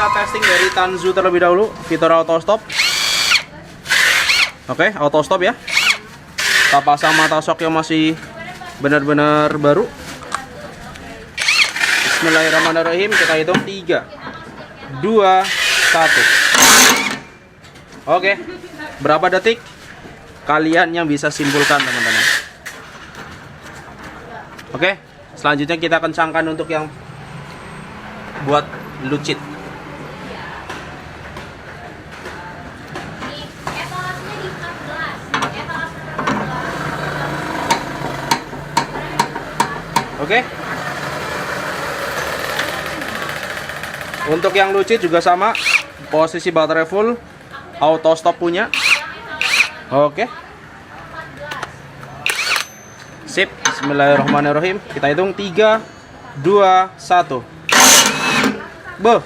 kita testing dari Tanzu terlebih dahulu, fitur auto stop. Oke, auto stop ya. Kita pasang mata shock yang masih benar-benar baru. Bismillahirrahmanirrahim. Kita hitung 3, 2, 1. Oke, berapa detik? Kalian yang bisa simpulkan, teman-teman. Oke, selanjutnya kita kencangkan untuk yang buat lucit. Oke. Untuk yang lucit juga sama, posisi baterai full, auto stop punya. Oke. Sip, bismillahirrahmanirrahim. Kita hitung 3, 2, 1. Beuh.